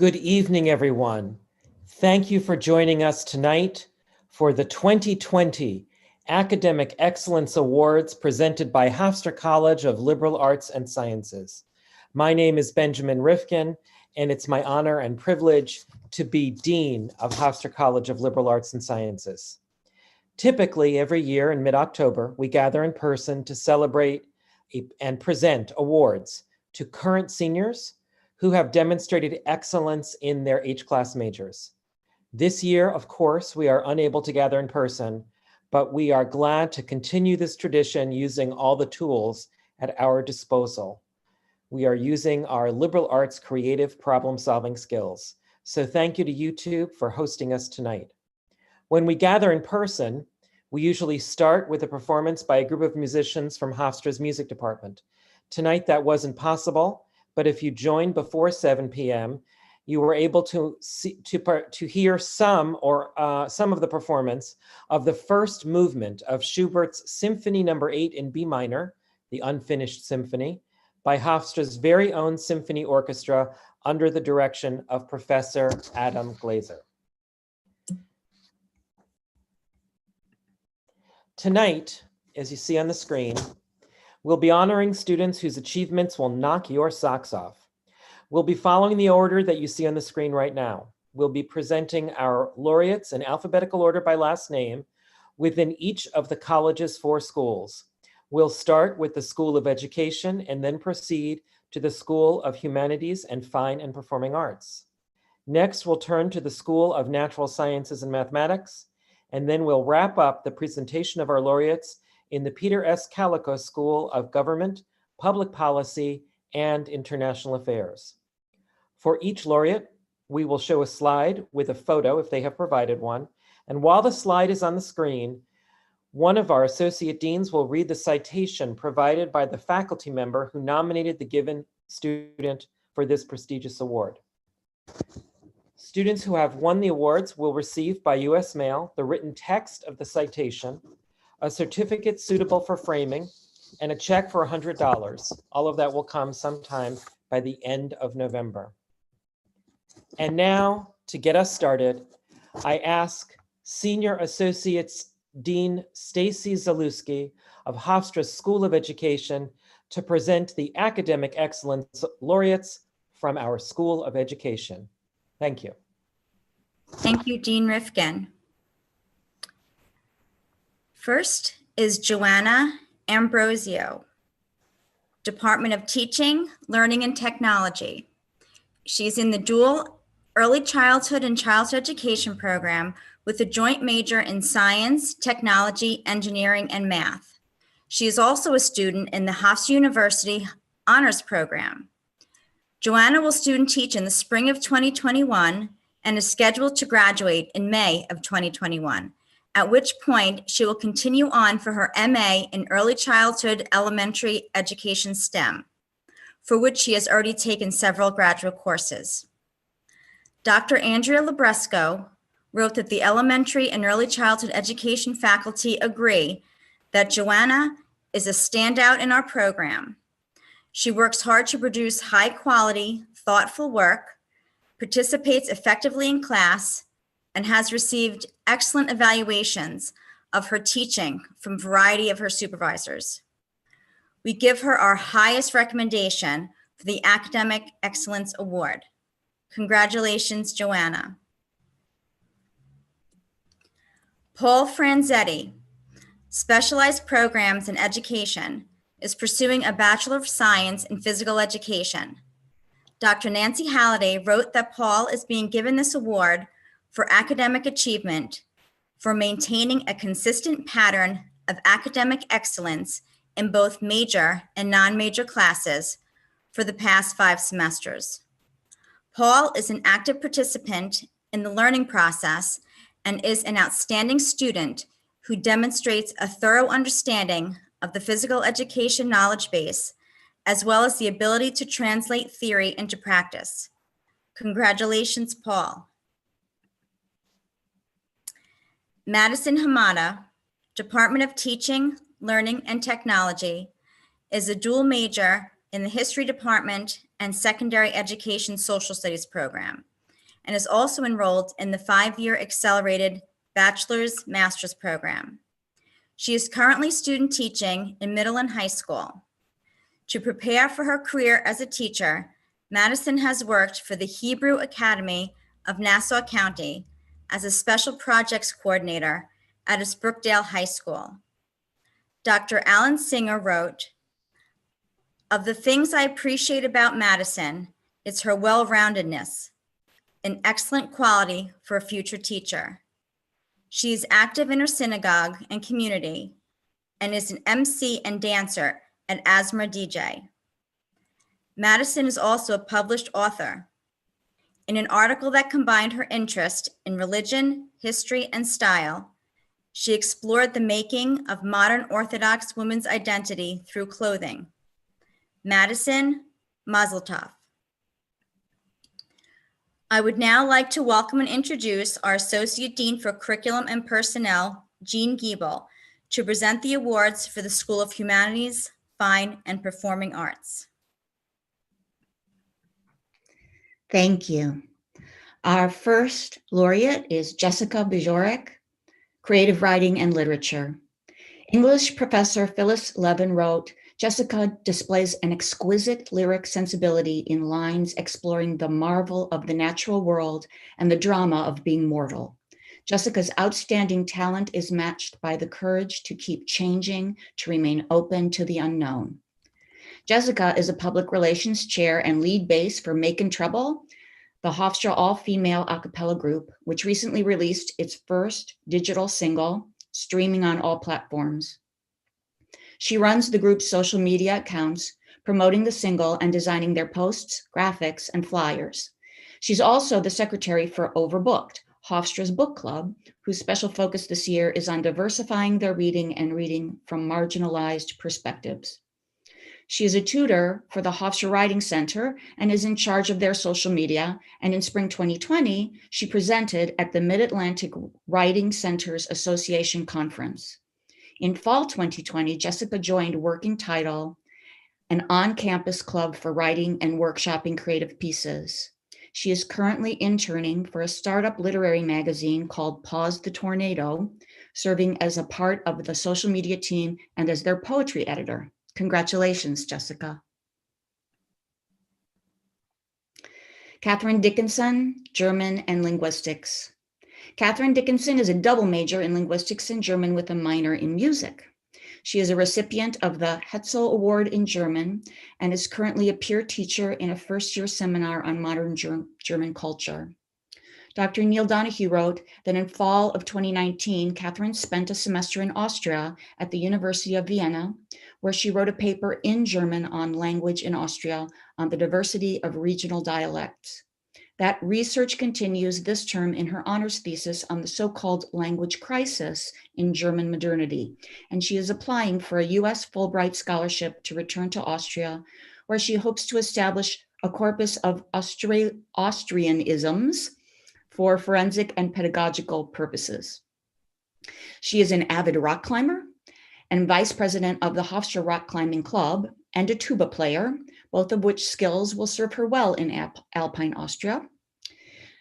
Good evening, everyone. Thank you for joining us tonight for the 2020 Academic Excellence Awards presented by Hofstra College of Liberal Arts and Sciences. My name is Benjamin Rifkin, and it's my honor and privilege to be Dean of Hofstra College of Liberal Arts and Sciences. Typically, every year in mid-October, we gather in person to celebrate and present awards to current seniors who have demonstrated excellence in their HCLAS majors. This year, of course, we are unable to gather in person, but we are glad to continue this tradition using all the tools at our disposal. We are using our liberal arts creative problem-solving skills. So thank you to YouTube for hosting us tonight. When we gather in person, we usually start with a performance by a group of musicians from Hofstra's music department. Tonight that wasn't possible, but if you joined before 7 p.m., you were able to hear some of the performance of the first movement of Schubert's Symphony No. 8 in B minor, the unfinished symphony, by Hofstra's very own symphony orchestra under the direction of Professor Adam Glazer. Tonight, as you see on the screen, we'll be honoring students whose achievements will knock your socks off. We'll be following the order that you see on the screen right now. We'll be presenting our laureates in alphabetical order by last name within each of the college's 4 schools. We'll start with the School of Education and then proceed to the School of Humanities and Fine and Performing Arts. Next, we'll turn to the School of Natural Sciences and Mathematics, and then we'll wrap up the presentation of our laureates in the Peter S. Calico School of Government, Public Policy, and International Affairs. For each laureate, we will show a slide with a photo if they have provided one. And while the slide is on the screen, one of our associate deans will read the citation provided by the faculty member who nominated the given student for this prestigious award. Students who have won the awards will receive by U.S. mail the written text of the citation, a certificate suitable for framing, and a check for $100. All of that will come sometime by the end of November. And now, to get us started, I ask Senior Associate Dean Stacy Zalewski of Hofstra's School of Education to present the Academic Excellence Laureates from our School of Education. Thank you. Thank you, Dean Rifkin. First is Joanna Ambrosio, Department of Teaching, Learning, and Technology. She's in the dual Early Childhood and Childhood Education program with a joint major in Science, Technology, Engineering, and Math. She is also a student in the Hofstra University Honors Program. Joanna will student teach in the spring of 2021 and is scheduled to graduate in May of 2021, at which point she will continue on for her MA in Early Childhood Elementary Education STEM, for which she has already taken several graduate courses. Dr. Andrea Labresco wrote that the elementary and early childhood education faculty agree that Joanna is a standout in our program. She works hard to produce high quality, thoughtful work, participates effectively in class, and has received excellent evaluations of her teaching from a variety of her supervisors. We give her our highest recommendation for the Academic Excellence Award. Congratulations, Joanna. Paul Franzetti, Specialized Programs in Education, is pursuing a Bachelor of Science in Physical Education. Dr. Nancy Halliday wrote that Paul is being given this award for academic achievement for maintaining a consistent pattern of academic excellence in both major and non-major classes for the past 5 semesters. Paul is an active participant in the learning process and is an outstanding student who demonstrates a thorough understanding of the physical education knowledge base, as well as the ability to translate theory into practice. Congratulations, Paul. Madison Hamada, Department of Teaching, Learning, and Technology, is a dual major in the History Department and Secondary Education Social Studies program, and is also enrolled in the 5-year Accelerated Bachelor's Master's program. She is currently student teaching in middle and high school. To prepare for her career as a teacher, Madison has worked for the Hebrew Academy of Nassau County as a special projects coordinator at its Brookdale High School. Dr. Alan Singer wrote, "Of the things I appreciate about Madison, it's her well-roundedness, an excellent quality for a future teacher. She is active in her synagogue and community and is an MC and dancer at Asmer DJ. Madison is also a published author. In an article that combined her interest in religion, history, and style, she explored the making of modern Orthodox women's identity through clothing. Madison, Mazel Tov." I would now like to welcome and introduce our Associate Dean for Curriculum and Personnel, Jean Giebel, to present the awards for the School of Humanities, Fine, and Performing Arts. Thank you. Our first laureate is Jessica Bajorek, Creative Writing and Literature. English professor Phyllis Levin wrote, "Jessica displays an exquisite lyric sensibility in lines exploring the marvel of the natural world and the drama of being mortal. Jessica's outstanding talent is matched by the courage to keep changing, to remain open to the unknown." Jessica is a public relations chair and lead bass for Makin' Trouble, the Hofstra all-female a cappella group, which recently released its first digital single, streaming on all platforms. She runs the group's social media accounts, promoting the single and designing their posts, graphics, and flyers. She's also the secretary for Overbooked, Hofstra's book club, whose special focus this year is on diversifying their reading and reading from marginalized perspectives. She is a tutor for the Hofstra Writing Center and is in charge of their social media. And in spring 2020, she presented at the Mid-Atlantic Writing Centers Association Conference. In fall 2020, Jessica joined Working Title, an on-campus club for writing and workshopping creative pieces. She is currently interning for a startup literary magazine called Pause the Tornado, serving as a part of the social media team and as their poetry editor. Congratulations, Jessica. Katherine Dickenson, German and Linguistics. Katherine Dickenson is a double major in linguistics and German with a minor in music. She is a recipient of the Hetzel Award in German and is currently a peer teacher in a first-year seminar on modern German culture. Dr. Neil Donahue wrote that in fall of 2019, Katherine spent a semester in Austria at the University of Vienna, where she wrote a paper in German on language in Austria on the diversity of regional dialects. That research continues this term in her honors thesis on the so-called language crisis in German modernity, and she is applying for a US Fulbright scholarship to return to Austria, where she hopes to establish a corpus of Austrianisms for forensic and pedagogical purposes. She is an avid rock climber and vice president of the Hofstra Rock Climbing Club and a tuba player, both of which skills will serve her well in Alpine Austria.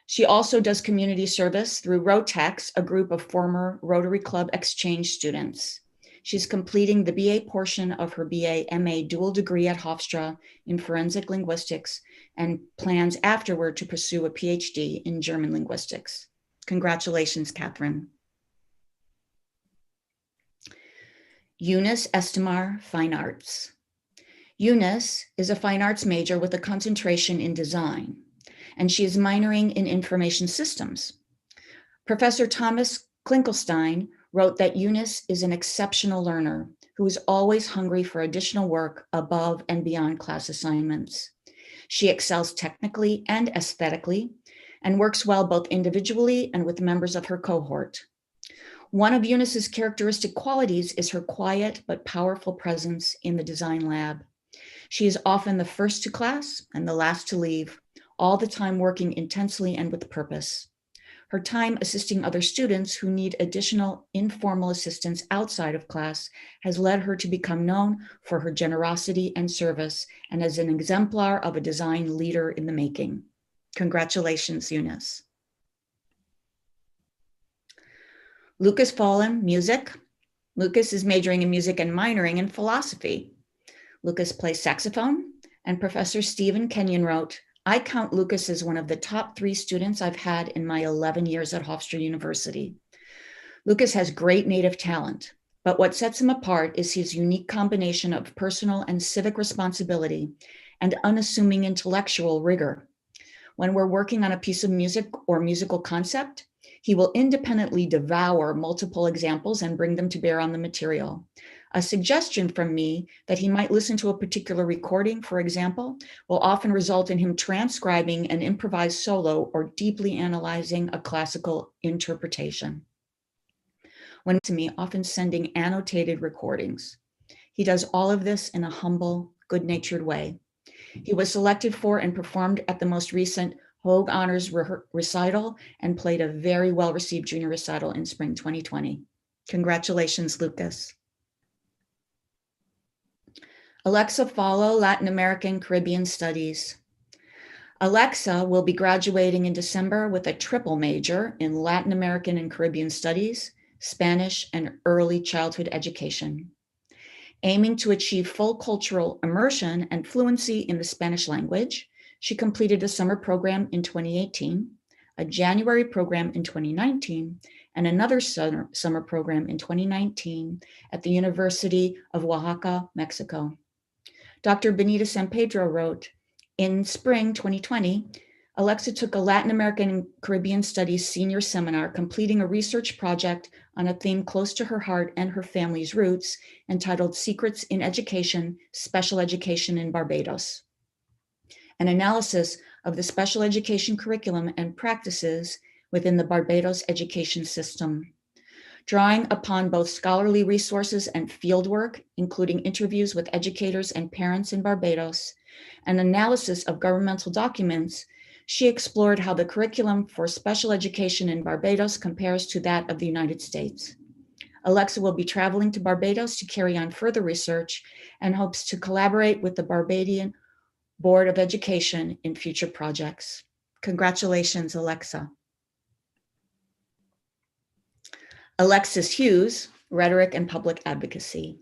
She also does community service through Rotex, a group of former Rotary Club exchange students. She's completing the BA portion of her BA-MA dual degree at Hofstra in forensic linguistics and plans afterward to pursue a PhD in German linguistics. Congratulations, Katherine. Eunice Estimar, Fine Arts. Eunice is a fine arts major with a concentration in design, and she is minoring in information systems. Professor Thomas Klinkelstein wrote that Eunice is an exceptional learner who is always hungry for additional work above and beyond class assignments. She excels technically and aesthetically and works well both individually and with members of her cohort. One of Eunice's characteristic qualities is her quiet but powerful presence in the design lab. She is often the first to class and the last to leave, all the time working intensely and with purpose. Her time assisting other students who need additional informal assistance outside of class has led her to become known for her generosity and service, and as an exemplar of a design leader in the making. Congratulations, Eunice. Lucas Folan, music. Lucas is majoring in music and minoring in philosophy. Lucas plays saxophone, and Professor Stephen Kenyon wrote, "I count Lucas as one of the top 3 students I've had in my 11 years at Hofstra University. Lucas has great native talent, but what sets him apart is his unique combination of personal and civic responsibility and unassuming intellectual rigor. When we're working on a piece of music or musical concept, he will independently devour multiple examples and bring them to bear on the material. A suggestion from me that he might listen to a particular recording, for example, will often result in him transcribing an improvised solo or deeply analyzing a classical interpretation. When to me, often sending annotated recordings. He does all of this in a humble, good-natured way. He was selected for and performed at the most recent Hogue Honors recital and played a very well-received junior recital in spring 2020. Congratulations, Lucas. Alecia Follo, Latin American Caribbean Studies. Alecia will be graduating in December with a triple major in Latin American and Caribbean Studies, Spanish, and early childhood education. Aiming to achieve full cultural immersion and fluency in the Spanish language, she completed a summer program in 2018, a January program in 2019, and another summer program in 2019 at the University of Oaxaca, Mexico. Dr. Benita San Pedro wrote, in spring 2020, Alecia took a Latin American and Caribbean Studies senior seminar, completing a research project on a theme close to her heart and her family's roots, entitled Secrets in Education, Special Education in Barbados. An analysis of the special education curriculum and practices within the Barbados education system. Drawing upon both scholarly resources and fieldwork, including interviews with educators and parents in Barbados, and analysis of governmental documents, she explored how the curriculum for special education in Barbados compares to that of the United States. Alecia will be traveling to Barbados to carry on further research and hopes to collaborate with the Barbadian Board of Education in future projects. Congratulations, Alecia. Alexis Hughes, Rhetoric and Public Advocacy.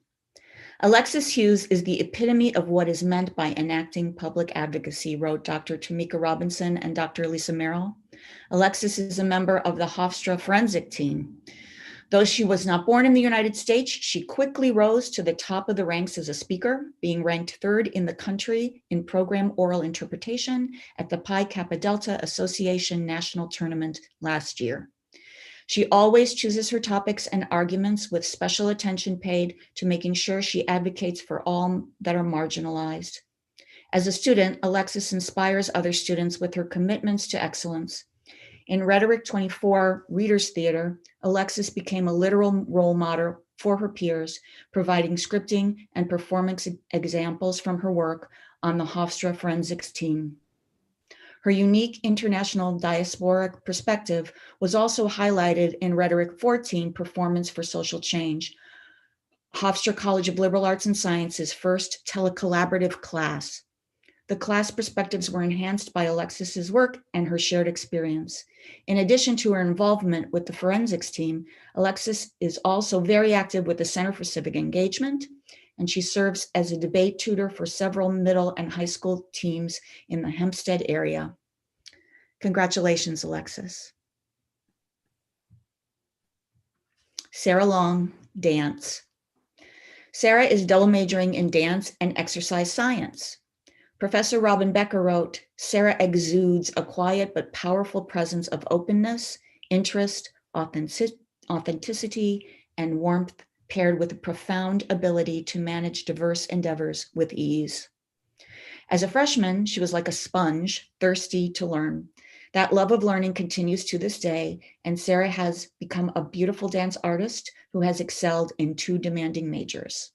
Alexis Hughes is the epitome of what is meant by enacting public advocacy, wrote Dr. Tamika Robinson and Dr. Lisa Merrill. Alexis is a member of the Hofstra forensic team. Though she was not born in the United States, she quickly rose to the top of the ranks as a speaker, being ranked 3rd in the country in program oral interpretation at the Pi Kappa Delta Association National Tournament last year. She always chooses her topics and arguments with special attention paid to making sure she advocates for all that are marginalized. As a student, Alexis inspires other students with her commitments to excellence. In Rhetoric 24 Readers Theater, Alexis became a literal role model for her peers, providing scripting and performance examples from her work on the Hofstra forensics team. Her unique international diasporic perspective was also highlighted in Rhetoric 14, Performance for Social Change, Hofstra College of Liberal Arts and Sciences' first telecollaborative class. The class perspectives were enhanced by Alexis's work and her shared experience. In addition to her involvement with the forensics team, Alexis is also very active with the Center for Civic Engagement, and she serves as a debate tutor for several middle and high school teams in the Hempstead area. Congratulations, Alexis. Sara Long, dance. Sara is double majoring in dance and exercise science. Professor Robin Becker wrote, Sara exudes a quiet but powerful presence of openness, interest, authenticity, and warmth, paired with a profound ability to manage diverse endeavors with ease. As a freshman, she was like a sponge, thirsty to learn. That love of learning continues to this day, and Sara has become a beautiful dance artist who has excelled in 2 demanding majors.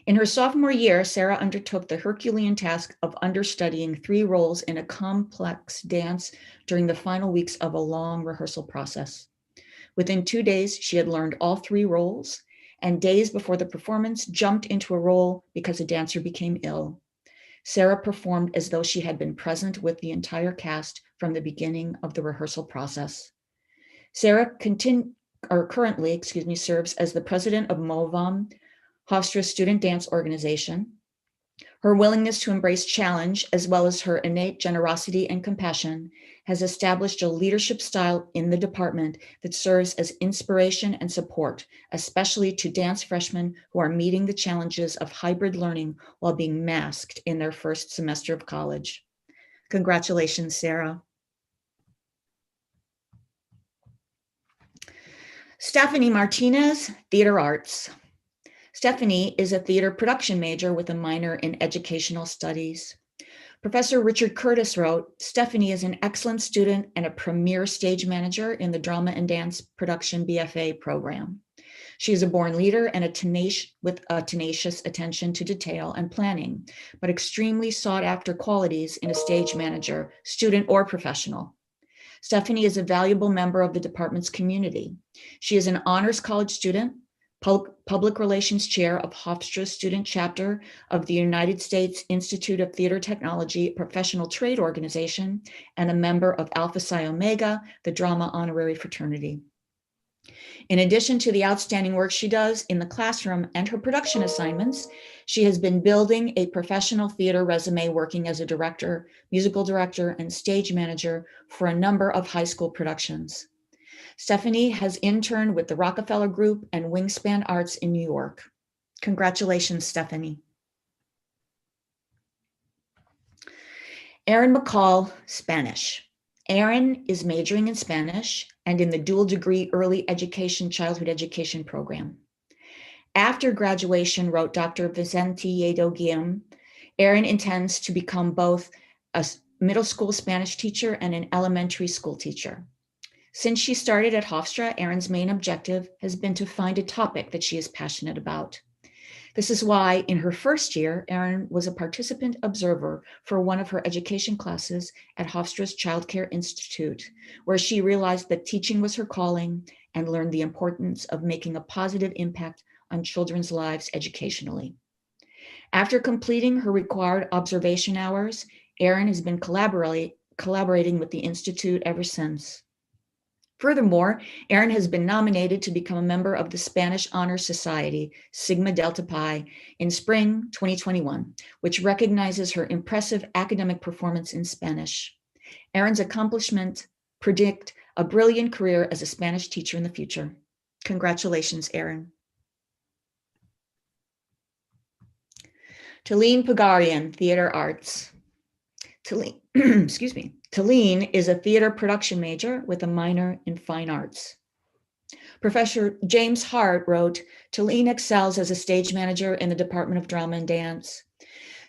In her sophomore year, Sara undertook the Herculean task of understudying 3 roles in a complex dance during the final weeks of a long rehearsal process. Within 2 days, she had learned all 3 roles, and days before the performance, jumped into a role because a dancer became ill. Sara performed as though she had been present with the entire cast from the beginning of the rehearsal process. Sara currently serves as the president of MOVAM, Hofstra's student dance organization. Her willingness to embrace challenge, as well as her innate generosity and compassion, has established a leadership style in the department that serves as inspiration and support, especially to dance freshmen who are meeting the challenges of hybrid learning while being masked in their first semester of college. Congratulations, Sara. Stephanie Martinez, Theater Arts. Stephanie is a theater production major with a minor in educational studies. Professor Richard Curtis wrote, Stephanie is an excellent student and a premier stage manager in the Drama and Dance Production BFA program. She is a born leader and with a tenacious attention to detail and planning, but extremely sought after qualities in a stage manager, student or professional. Stephanie is a valuable member of the department's community. She is an honors college student, public relations chair of Hofstra's student chapter of the United States Institute of Theater Technology professional trade organization, and a member of Alpha Psi Omega, the drama honorary fraternity. In addition to the outstanding work she does in the classroom and her production assignments, she has been building a professional theater resume working as a director, musical director, and stage manager for a number of high school productions. Stephanie has interned with the Rockefeller Group and Wingspan Arts in New York. Congratulations, Stephanie. Erin McCall, Spanish. Erin is majoring in Spanish and in the dual degree early education childhood education program. After graduation, wrote Dr. Vicente Yedo Guillem, Erin intends to become both a middle school Spanish teacher and an elementary school teacher. Since she started at Hofstra, Erin's main objective has been to find a topic that she is passionate about. This is why in her first year, Erin was a participant observer for one of her education classes at Hofstra's Child Care Institute, where she realized that teaching was her calling and learned the importance of making a positive impact on children's lives educationally. After completing her required observation hours, Erin has been collaborating with the Institute ever since. Furthermore, Erin has been nominated to become a member of the Spanish Honor Society, Sigma Delta Pi, in spring 2021, which recognizes her impressive academic performance in Spanish. Erin's accomplishments predict a brilliant career as a Spanish teacher in the future. Congratulations, Erin. Talene Pogharian, Theater Arts. Talene, Talene is a theater production major with a minor in fine arts. Professor James Hart wrote, Talene excels as a stage manager in the Department of Drama and Dance.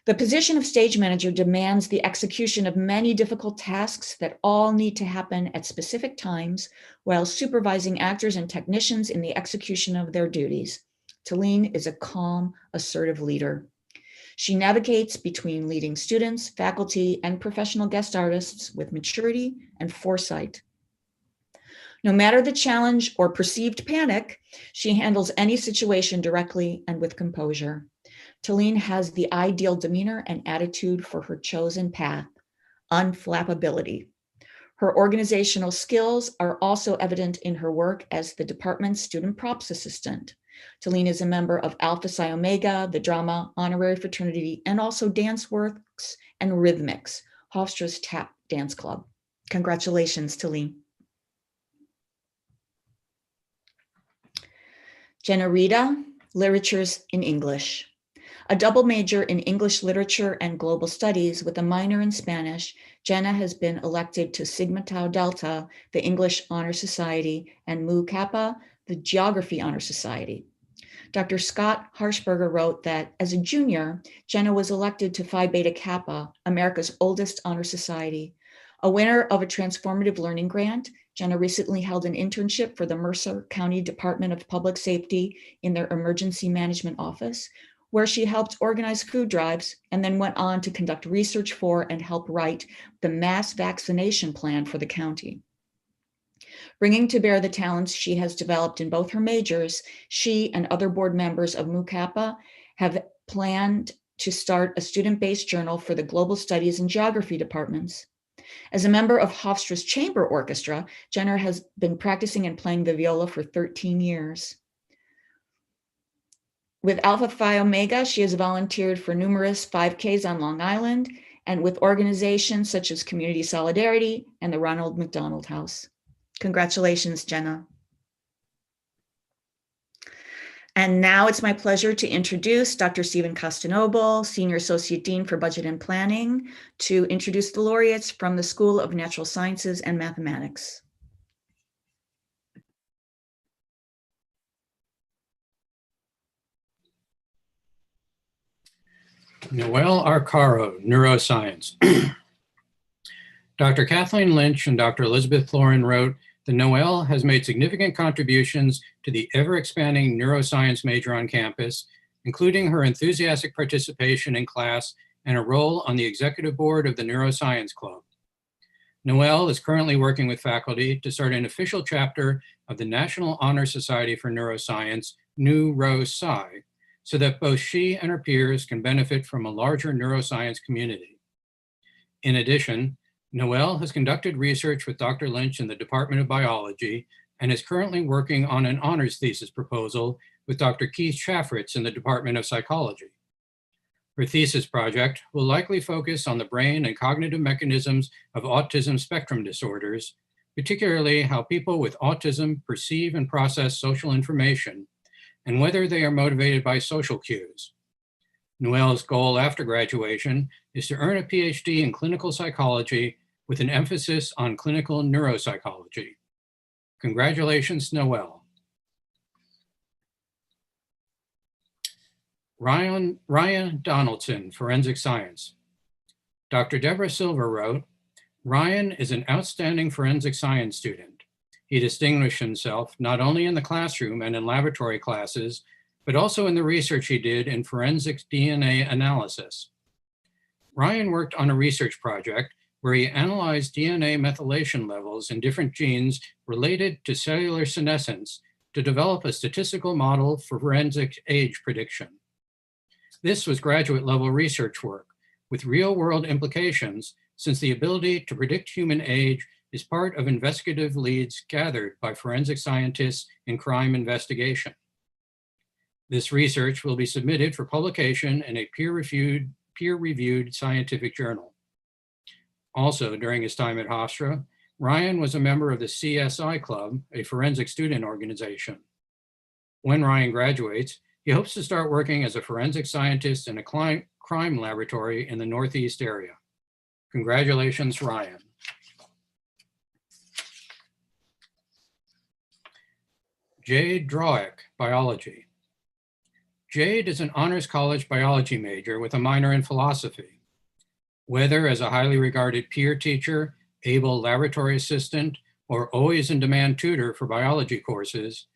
The position of stage manager demands the execution of many difficult tasks that all need to happen at specific times while supervising actors and technicians in the execution of their duties. Talene is a calm, assertive leader. She navigates between leading students, faculty, and professional guest artists with maturity and foresight. No matter the challenge or perceived panic, she handles any situation directly and with composure. Talene has the ideal demeanor and attitude for her chosen path, unflappability. Her organizational skills are also evident in her work as the department's student props assistant. Talene is a member of Alpha Psi Omega, the drama honorary fraternity, and also DanceWorks and Rhythmics, Hofstra's tap dance club. Congratulations, Talene. Jenna Reda, Literatures in English. A double major in English literature and global studies with a minor in Spanish, Jenna has been elected to Sigma Tau Delta, the English Honor Society, and Mu Kappa, the Geography Honor Society. Dr. Scott Harshberger wrote that as a junior, Jenna was elected to Phi Beta Kappa, America's oldest honor society. A winner of a transformative learning grant, Jenna recently held an internship for the Mercer County Department of Public Safety in their Emergency Management Office, where she helped organize food drives and then went on to conduct research for and help write the mass vaccination plan for the county. Bringing to bear the talents she has developed in both her majors, she and other board members of Mu Kappa have planned to start a student-based journal for the Global Studies and Geography departments. As a member of Hofstra's Chamber Orchestra, Jenna has been practicing and playing the viola for 13 years. With Alpha Phi Omega, she has volunteered for numerous 5Ks on Long Island and with organizations such as Community Solidarity and the Ronald McDonald House. Congratulations, Jenna. And now it's my pleasure to introduce Dr. Stephen Costanoble, Senior Associate Dean for Budget and Planning, to introduce the laureates from the School of Natural Sciences and Mathematics. Noelle Arcaro, Neuroscience. Dr. Kathleen Lynch and Dr. Elizabeth Florin wrote that Noelle has made significant contributions to the ever-expanding neuroscience major on campus, including her enthusiastic participation in class and a role on the executive board of the Neuroscience Club. Noelle is currently working with faculty to start an official chapter of the National Honor Society for Neuroscience, NEURO-SCI, so that both she and her peers can benefit from a larger neuroscience community. In addition, Noelle has conducted research with Dr. Lynch in the Department of Biology and is currently working on an honors thesis proposal with Dr. Keith Chaffritz in the Department of Psychology. Her thesis project will likely focus on the brain and cognitive mechanisms of autism spectrum disorders, particularly how people with autism perceive and process social information, and whether they are motivated by social cues. Noelle's goal after graduation is to earn a PhD in clinical psychology with an emphasis on clinical neuropsychology. Congratulations, Noelle. Ryan Donaldson, Forensic Science. Dr. Deborah Silva wrote, Ryan is an outstanding forensic science student. He distinguished himself not only in the classroom and in laboratory classes, but also in the research he did in forensic DNA analysis. Ryan worked on a research project where he analyzed DNA methylation levels in different genes related to cellular senescence to develop a statistical model for forensic age prediction. This was graduate level research work with real world implications, since the ability to predict human age is part of investigative leads gathered by forensic scientists in crime investigation. This research will be submitted for publication in a peer-reviewed scientific journal. Also, during his time at Hofstra, Ryan was a member of the CSI Club, a forensic student organization. When Ryan graduates, he hopes to start working as a forensic scientist in a crime laboratory in the Northeast area. Congratulations, Ryan. Jade Drawec, Biology. Jade is an honors college biology major with a minor in philosophy. Whether as a highly regarded peer teacher, able laboratory assistant, or always in demand tutor for biology courses,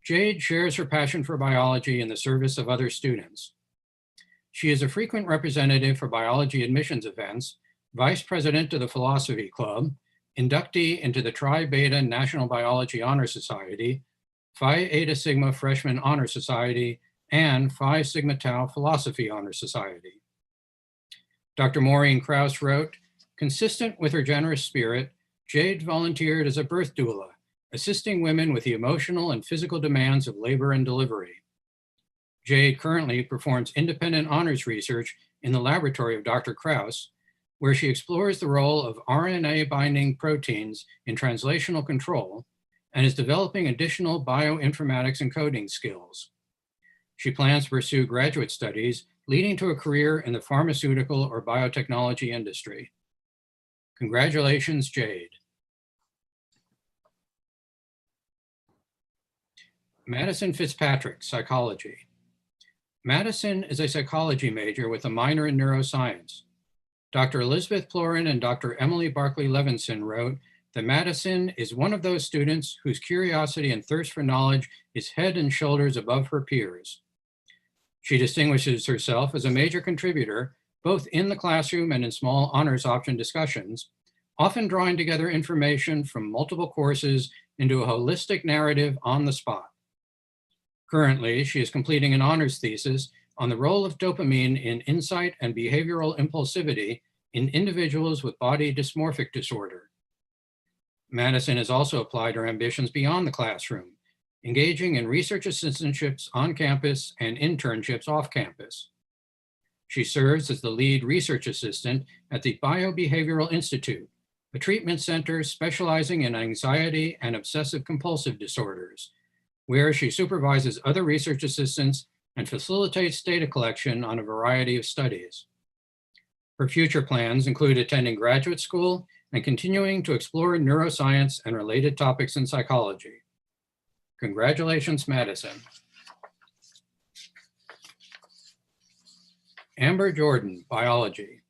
Jade shares her passion for biology in the service of other students. She is a frequent representative for biology admissions events, vice president of the Philosophy Club, inductee into the Tri Beta National Biology Honor Society, Phi Eta Sigma Freshman Honor Society, and Phi Sigma Tau Philosophy Honor Society. Dr. Maureen Krause wrote, consistent with her generous spirit, Jade volunteered as a birth doula, assisting women with the emotional and physical demands of labor and delivery. Jade currently performs independent honors research in the laboratory of Dr. Krause, where she explores the role of RNA-binding proteins in translational control and is developing additional bioinformatics and coding skills. She plans to pursue graduate studies leading to a career in the pharmaceutical or biotechnology industry. Congratulations, Jade. Madison Fitzpatrick, Psychology. Madison is a psychology major with a minor in neuroscience. Dr. Elizabeth Florin and Dr. Emily Barclay Levinson wrote that Madison is one of those students whose curiosity and thirst for knowledge is head and shoulders above her peers. She distinguishes herself as a major contributor, both in the classroom and in small honors option discussions, often drawing together information from multiple courses into a holistic narrative on the spot. Currently, she is completing an honors thesis on the role of dopamine in insight and behavioral impulsivity in individuals with body dysmorphic disorder. Madison has also applied her ambitions beyond the classroom, engaging in research assistantships on campus and internships off campus. She serves as the lead research assistant at the Biobehavioral Institute, a treatment center specializing in anxiety and obsessive compulsive disorders, where she supervises other research assistants and facilitates data collection on a variety of studies. Her future plans include attending graduate school and continuing to explore neuroscience and related topics in psychology. Congratulations, Madison. Amber Jordan, biology,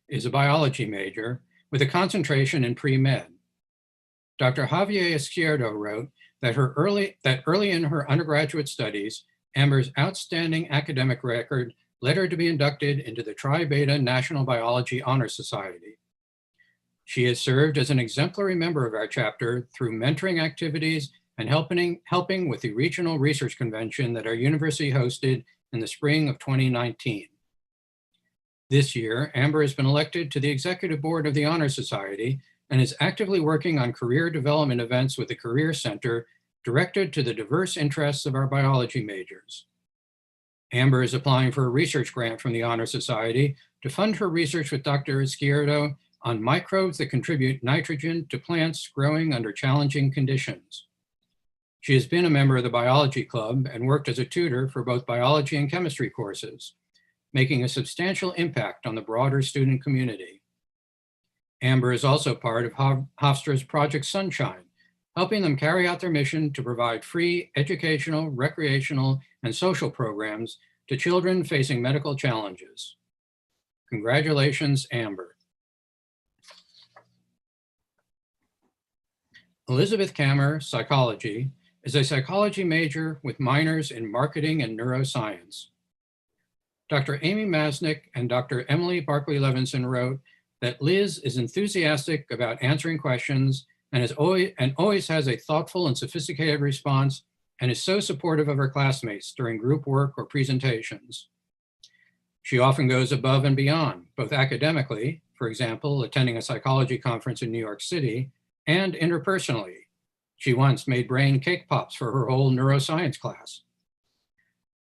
is a biology major with a concentration in pre-med. Dr. Javier Izquierdo wrote that early in her undergraduate studies, Amber's outstanding academic record led her to be inducted into the Tri Beta National Biology Honor Society. She has served as an exemplary member of our chapter through mentoring activities and helping with the regional research convention that our university hosted in the spring of 2019. This year, Amber has been elected to the executive board of the Honor Society and is actively working on career development events with the Career Center directed to the diverse interests of our biology majors. Amber is applying for a research grant from the Honor Society to fund her research with Dr. Izquierdo on microbes that contribute nitrogen to plants growing under challenging conditions. She has been a member of the biology club and worked as a tutor for both biology and chemistry courses, making a substantial impact on the broader student community. Amber is also part of Hofstra's Project Sunshine, helping them carry out their mission to provide free educational, recreational, and social programs to children facing medical challenges. Congratulations, Amber. Elizabeth Kammer, psychology, is a psychology major with minors in marketing and neuroscience. Dr. Amy Masnick and Dr. Emily Barclay-Levinson wrote that Liz is enthusiastic about answering questions and always has a thoughtful and sophisticated response and is so supportive of her classmates during group work or presentations. She often goes above and beyond, both academically, for example, attending a psychology conference in New York City, and interpersonally. She once made brain cake pops for her whole neuroscience class.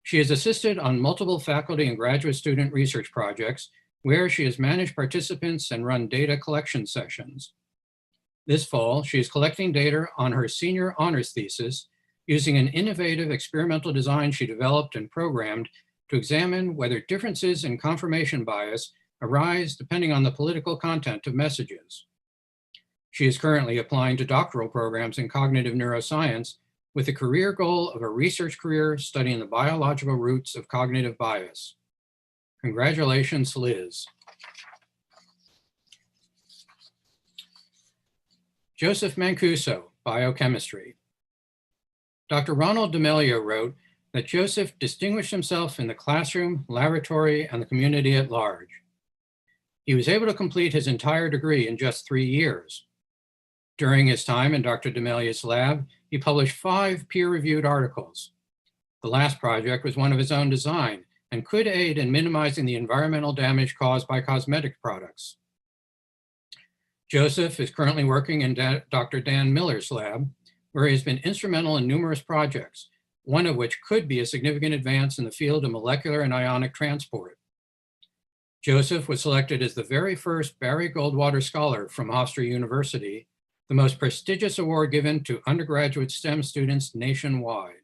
She has assisted on multiple faculty and graduate student research projects where she has managed participants and run data collection sessions. This fall, she is collecting data on her senior honors thesis using an innovative experimental design she developed and programmed to examine whether differences in confirmation bias arise depending on the political content of messages. She is currently applying to doctoral programs in cognitive neuroscience with the career goal of a research career studying the biological roots of cognitive bias. Congratulations, Liz. Joseph Mancuso, biochemistry. Dr. Ronald D'Amelio wrote that Joseph distinguished himself in the classroom, laboratory, and the community at large. He was able to complete his entire degree in just 3 years. During his time in Dr. D'Amelio's lab, he published 5 peer-reviewed articles. The last project was one of his own design and could aid in minimizing the environmental damage caused by cosmetic products. Joseph is currently working in Dr. Dan Miller's lab, where he has been instrumental in numerous projects, one of which could be a significant advance in the field of molecular and ionic transport. Joseph was selected as the very first Barry Goldwater Scholar from Hofstra University, the most prestigious award given to undergraduate STEM students nationwide.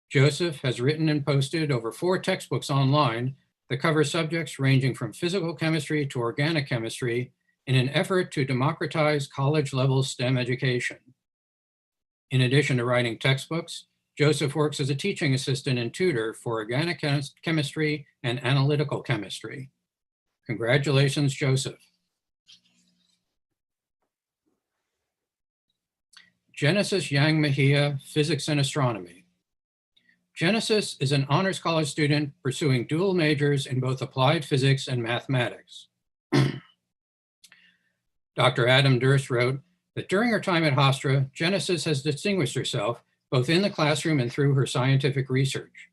Joseph has written and posted over 4 textbooks online that cover subjects ranging from physical chemistry to organic chemistry in an effort to democratize college-level STEM education. In addition to writing textbooks, Joseph works as a teaching assistant and tutor for organic chemistry and analytical chemistry. Congratulations, Joseph. Genesis Yang Mejia, physics and astronomy. Genesis is an honors college student pursuing dual majors in both applied physics and mathematics. Dr. Adam Durst wrote that during her time at Hofstra, Genesis has distinguished herself both in the classroom and through her scientific research.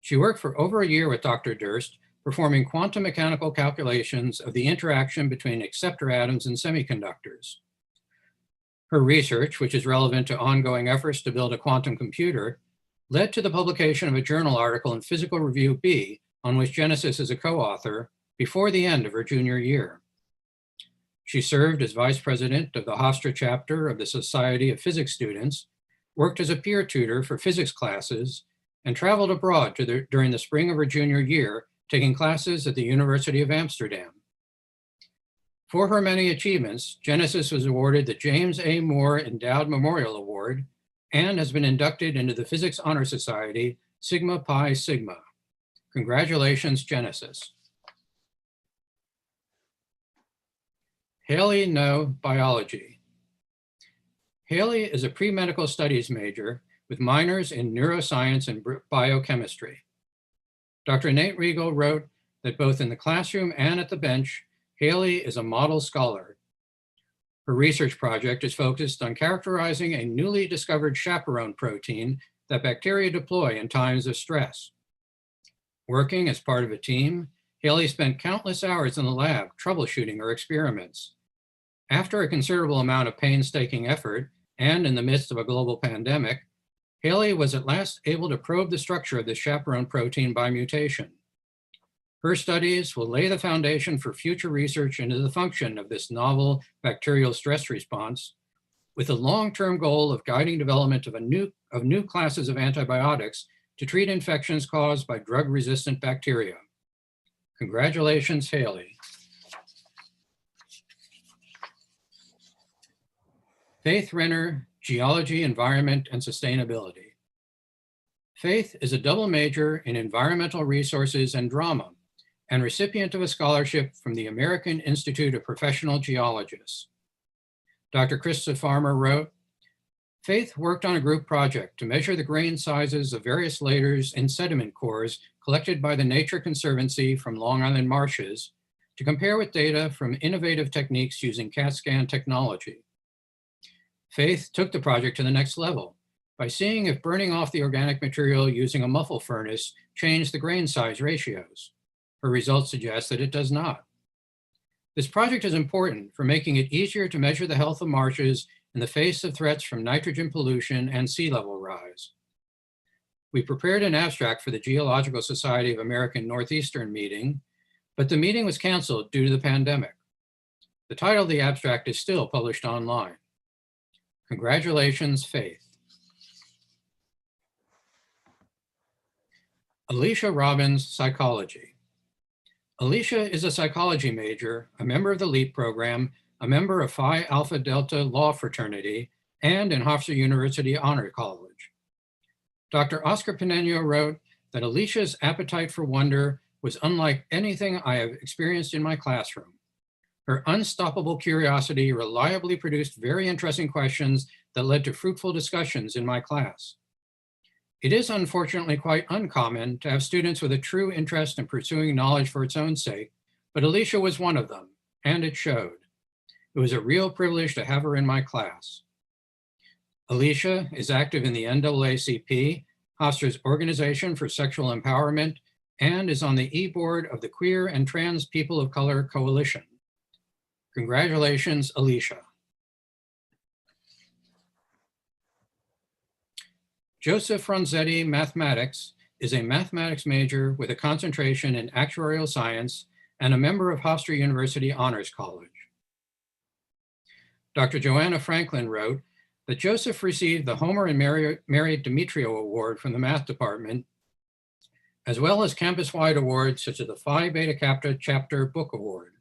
She worked for over a year with Dr. Durst, performing quantum mechanical calculations of the interaction between acceptor atoms and semiconductors. Her research, which is relevant to ongoing efforts to build a quantum computer, led to the publication of a journal article in Physical Review B, on which Genesis is a co-author, before the end of her junior year. She served as vice president of the Hofstra chapter of the Society of Physics Students, worked as a peer tutor for physics classes, and traveled abroad during the spring of her junior year, taking classes at the University of Amsterdam. For her many achievements, Genesis was awarded the James A. Moore Endowed Memorial Award and has been inducted into the Physics Honor Society, Sigma Pi Sigma. Congratulations, Genesis. Hailey Ngo, biology. Hailey is a pre-medical studies major with minors in neuroscience and biochemistry. Dr. Nate Regal wrote that both in the classroom and at the bench, Hailey is a model scholar. Her research project is focused on characterizing a newly discovered chaperone protein that bacteria deploy in times of stress. Working as part of a team, Hailey spent countless hours in the lab troubleshooting her experiments. After a considerable amount of painstaking effort, and in the midst of a global pandemic, Hailey was at last able to probe the structure of the chaperone protein by mutation. Her studies will lay the foundation for future research into the function of this novel bacterial stress response, with the long-term goal of guiding development of new classes of antibiotics to treat infections caused by drug-resistant bacteria. Congratulations, Hailey. Faith Renner, Geology, Environment, and Sustainability. Faith is a double major in environmental resources and drama, and recipient of a scholarship from the American Institute of Professional Geologists. Dr. Krista Farmer wrote, Faith worked on a group project to measure the grain sizes of various layers in sediment cores collected by the Nature Conservancy from Long Island marshes to compare with data from innovative techniques using CAT scan technology. Faith took the project to the next level by seeing if burning off the organic material using a muffle furnace changed the grain size ratios. Her results suggest that it does not. This project is important for making it easier to measure the health of marshes in the face of threats from nitrogen pollution and sea level rise. We prepared an abstract for the Geological Society of American Northeastern meeting, but the meeting was canceled due to the pandemic. The title of the abstract is still published online. Congratulations, Faith. Alecia Robins, Psychology. Alecia is a psychology major, a member of the LEAP program, a member of Phi Alpha Delta Law Fraternity, and in Hofstra University Honor College. Dr. Oscar Pineno wrote that Alecia's appetite for wonder was unlike anything I have experienced in my classroom. Her unstoppable curiosity reliably produced very interesting questions that led to fruitful discussions in my class. It is unfortunately quite uncommon to have students with a true interest in pursuing knowledge for its own sake, but Alecia was one of them, and it showed. It was a real privilege to have her in my class. Alecia is active in the NAACP, Hofstra's Organization for Sexual Empowerment, and is on the e-board of the Queer and Trans People of Color Coalition. Congratulations, Alecia. Joseph Franzetti, Mathematics, is a mathematics major with a concentration in actuarial science and a member of Hofstra University Honors College. Dr. Joanna Franklin wrote that Joseph received the Homer and Mary Demetrio Award from the math department, as well as campus-wide awards such as the Phi Beta Kappa Chapter Book Award.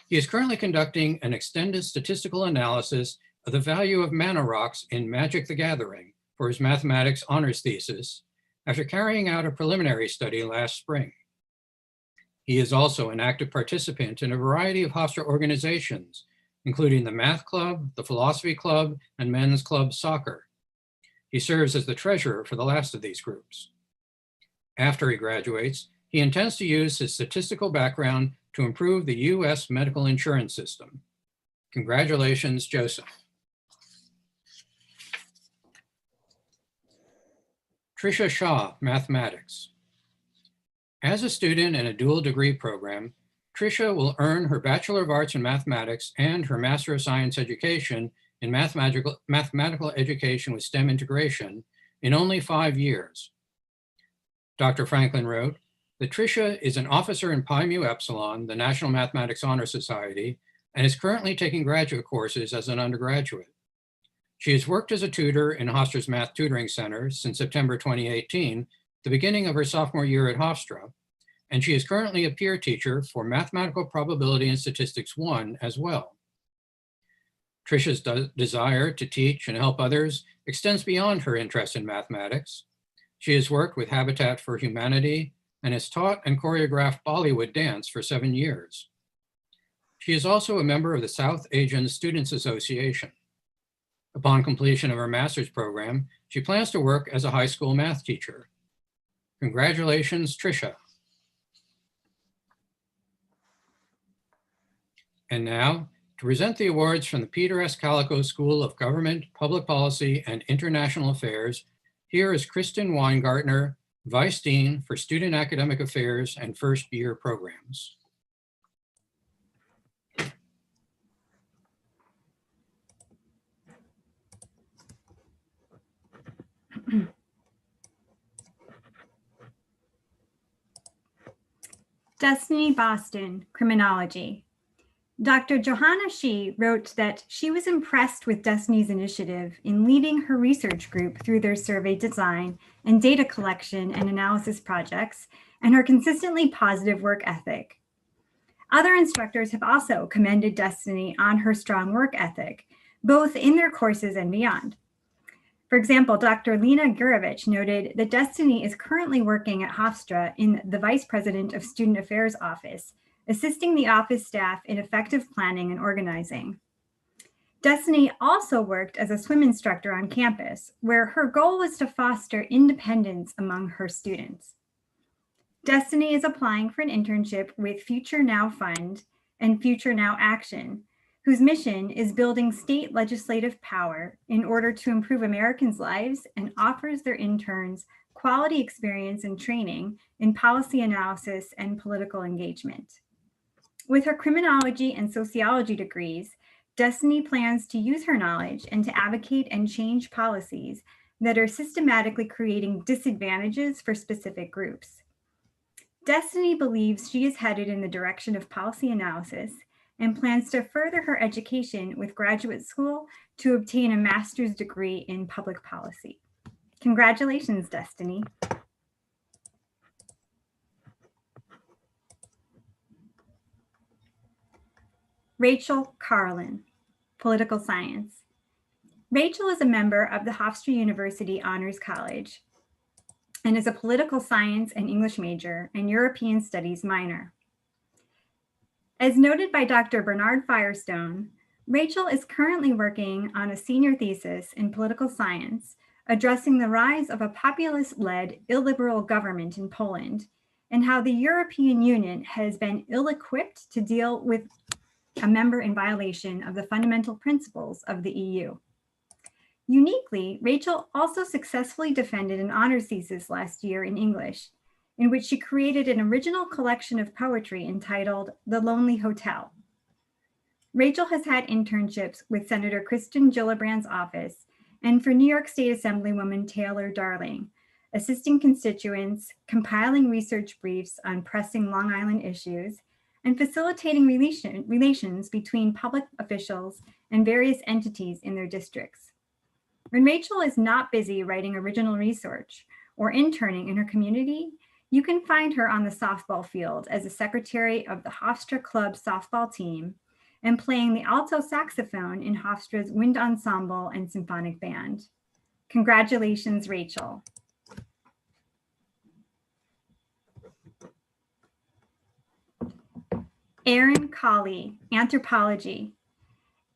He is currently conducting an extended statistical analysis of the value of mana rocks in Magic the Gathering for his mathematics honors thesis after carrying out a preliminary study last spring. He is also an active participant in a variety of Hofstra organizations, including the Math Club, the Philosophy Club, and Men's Club Soccer. He serves as the treasurer for the last of these groups. After he graduates, he intends to use his statistical background to improve the U.S. medical insurance system. Congratulations, Joseph. Trisha Shah, mathematics. As a student in a dual degree program, Trisha will earn her Bachelor of Arts in Mathematics and her Master of Science education in mathematical education with STEM integration in only 5 years. Dr. Franklin wrote that Trisha is an officer in Pi Mu Epsilon, the National Mathematics Honor Society, and is currently taking graduate courses as an undergraduate. She has worked as a tutor in Hofstra's Math Tutoring Center since September 2018, the beginning of her sophomore year at Hofstra, and she is currently a peer teacher for Mathematical Probability and Statistics 1 as well. Trisha's desire to teach and help others extends beyond her interest in mathematics. She has worked with Habitat for Humanity and has taught and choreographed Bollywood dance for 7 years. She is also a member of the South Asian Students Association. Upon completion of her master's program, she plans to work as a high school math teacher. Congratulations, Trisha. And now, to present the awards from the Peter S. Calico School of Government, Public Policy, and International Affairs, here is Kristen Weingartner, Vice Dean for Student Academic Affairs and First Year Programs. Destiny Boston, Criminology. Dr. Johanna Shi wrote that she was impressed with Destiny's initiative in leading her research group through their survey design and data collection and analysis projects, and her consistently positive work ethic. Other instructors have also commended Destiny on her strong work ethic, both in their courses and beyond. For example, Dr. Lena Gurevich noted that Destiny is currently working at Hofstra in the Vice President of Student Affairs Office, assisting the office staff in effective planning and organizing. Destiny also worked as a swim instructor on campus, where her goal was to foster independence among her students. Destiny is applying for an internship with Future Now Fund and Future Now Action, whose mission is building state legislative power in order to improve Americans' lives, and offers their interns quality experience and training in policy analysis and political engagement. With her criminology and sociology degrees, Destiny plans to use her knowledge and to advocate and change policies that are systematically creating disadvantages for specific groups. Destiny believes she is headed in the direction of policy analysis and plans to further her education with graduate school to obtain a master's degree in public policy. Congratulations, Destiny. Rachel Carlin, Political Science. Rachel is a member of the Hofstra University Honors College and is a political science and English major and European studies minor. As noted by Dr. Bernard Firestone, Rachel is currently working on a senior thesis in political science addressing the rise of a populist-led illiberal government in Poland and how the European Union has been ill-equipped to deal with a member in violation of the fundamental principles of the EU. Uniquely, Rachel also successfully defended an honors thesis last year in English, in which she created an original collection of poetry entitled The Lonely Hotel. Rachel has had internships with Senator Kristen Gillibrand's office and for New York State Assemblywoman Taylor Darling, assisting constituents, compiling research briefs on pressing Long Island issues, and facilitating relations between public officials and various entities in their districts. When Rachel is not busy writing original research or interning in her community, you can find her on the softball field as a secretary of the Hofstra Club softball team and playing the alto saxophone in Hofstra's wind ensemble and symphonic band. Congratulations, Rachel. Erin Cauley, Anthropology.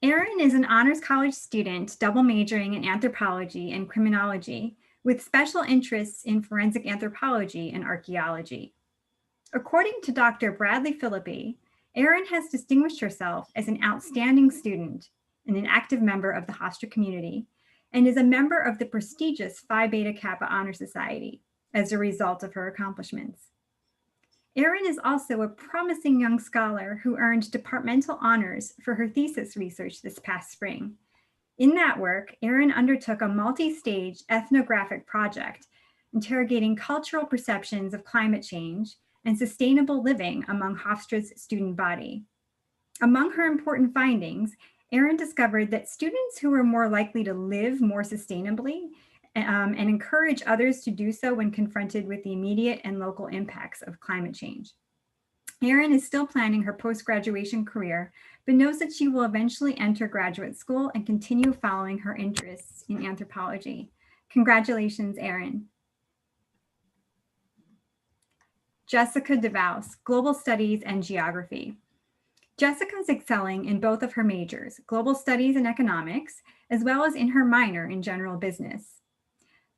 Erin is an honors college student, double majoring in anthropology and criminology, with special interests in forensic anthropology and archaeology. According to Dr. Bradley Philippi, Erin has distinguished herself as an outstanding student and an active member of the Hofstra community, and is a member of the prestigious Phi Beta Kappa Honor Society as a result of her accomplishments. Erin is also a promising young scholar who earned departmental honors for her thesis research this past spring. In that work, Erin undertook a multi-stage ethnographic project interrogating cultural perceptions of climate change and sustainable living among Hofstra's student body. Among her important findings, Erin discovered that students who were more likely to live more sustainably and encourage others to do so when confronted with the immediate and local impacts of climate change. Erin is still planning her post-graduation career, but knows that she will eventually enter graduate school and continue following her interests in anthropology. Congratulations, Erin. Jessica DeVos, Global Studies and Geography. Jessica is excelling in both of her majors, Global Studies and Economics, as well as in her minor in General Business.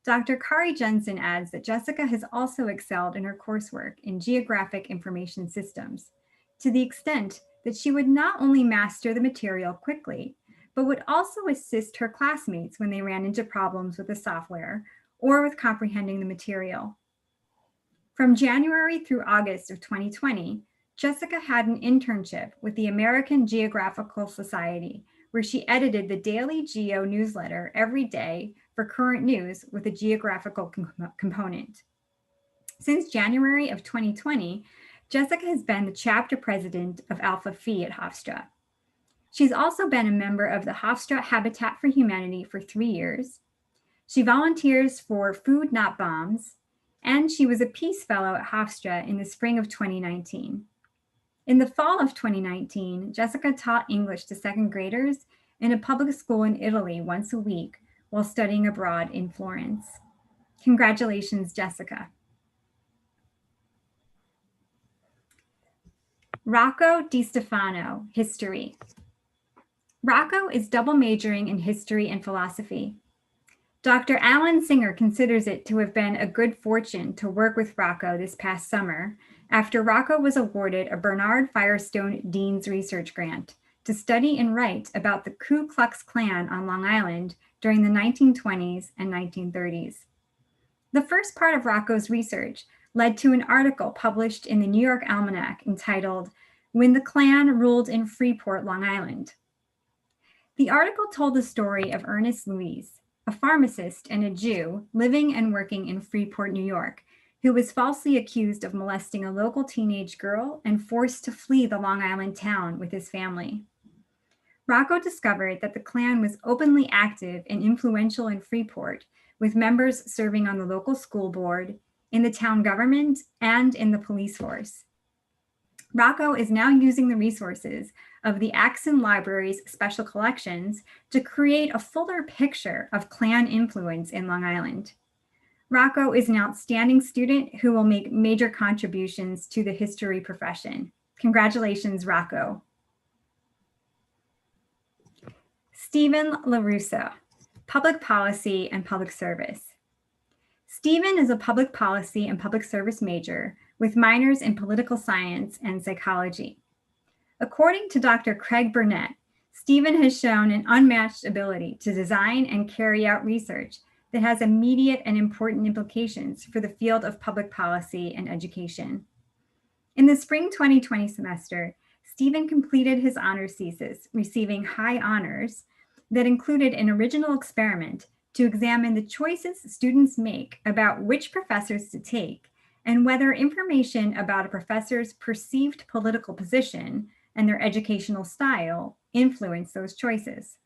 Dr. Kari Jensen adds that Jessica has also excelled in her coursework in Geographic Information Systems, to the extent that she would not only master the material quickly, but would also assist her classmates when they ran into problems with the software or with comprehending the material. From January through August of 2020, Jessica had an internship with the American Geographical Society, where she edited the Daily Geo newsletter every day for current news with a geographical component. Since January of 2020, Jessica has been the chapter president of Alpha Phi at Hofstra. She's also been a member of the Hofstra Habitat for Humanity for 3 years. She volunteers for Food Not Bombs, and she was a Peace Fellow at Hofstra in the spring of 2019. In the fall of 2019, Jessica taught English to second graders in a public school in Italy once a week while studying abroad in Florence. Congratulations, Jessica. Rocco Distefano, History. Rocco is double majoring in history and philosophy. Dr. Alan Singer considers it to have been a good fortune to work with Rocco this past summer after Rocco was awarded a Bernard Firestone Dean's Research Grant to study and write about the Ku Klux Klan on Long Island during the 1920s and 1930s. The first part of Rocco's research led to an article published in the New York Almanac entitled, "When the Klan Ruled in Freeport, Long Island." The article told the story of Ernest Louise, a pharmacist and a Jew living and working in Freeport, New York, who was falsely accused of molesting a local teenage girl and forced to flee the Long Island town with his family. Rocco discovered that the Klan was openly active and influential in Freeport, with members serving on the local school board, in the town government, and in the police force. Rocco is now using the resources of the Axon Library's special collections to create a fuller picture of Klan influence in Long Island. Rocco is an outstanding student who will make major contributions to the history profession. Congratulations, Rocco. Stephen LaRusso, Public Policy and Public Service. Stephen is a public policy and public service major with minors in political science and psychology. According to Dr. Craig Burnett, Stephen has shown an unmatched ability to design and carry out research that has immediate and important implications for the field of public policy and education. In the spring 2020 semester, Stephen completed his honors thesis, receiving high honors that included an original experiment to examine the choices students make about which professors to take and whether information about a professor's perceived political position and their educational style influence those choices.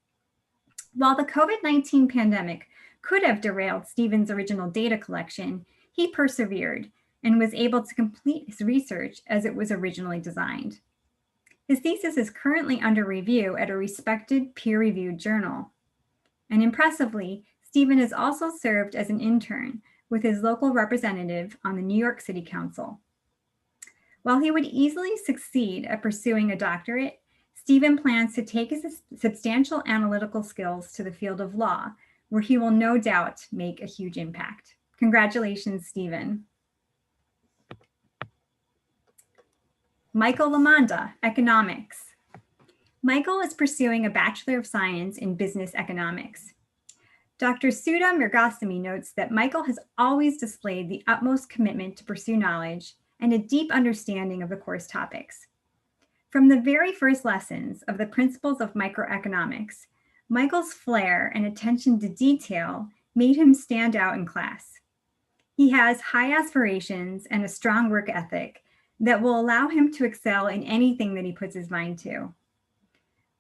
While the COVID-19 pandemic could have derailed Stephen's original data collection, he persevered and was able to complete his research as it was originally designed. His thesis is currently under review at a respected peer-reviewed journal. And impressively, Stephen has also served as an intern with his local representative on the New York City Council. While he would easily succeed at pursuing a doctorate, Stephen plans to take his substantial analytical skills to the field of law, where he will no doubt make a huge impact. Congratulations, Stephen. Michael Lamanda, economics. Michael is pursuing a Bachelor of Science in Business Economics. Dr. Sudha Mirgasamy notes that Michael has always displayed the utmost commitment to pursue knowledge and a deep understanding of the course topics. From the very first lessons of the principles of microeconomics, Michael's flair and attention to detail made him stand out in class. He has high aspirations and a strong work ethic that will allow him to excel in anything that he puts his mind to.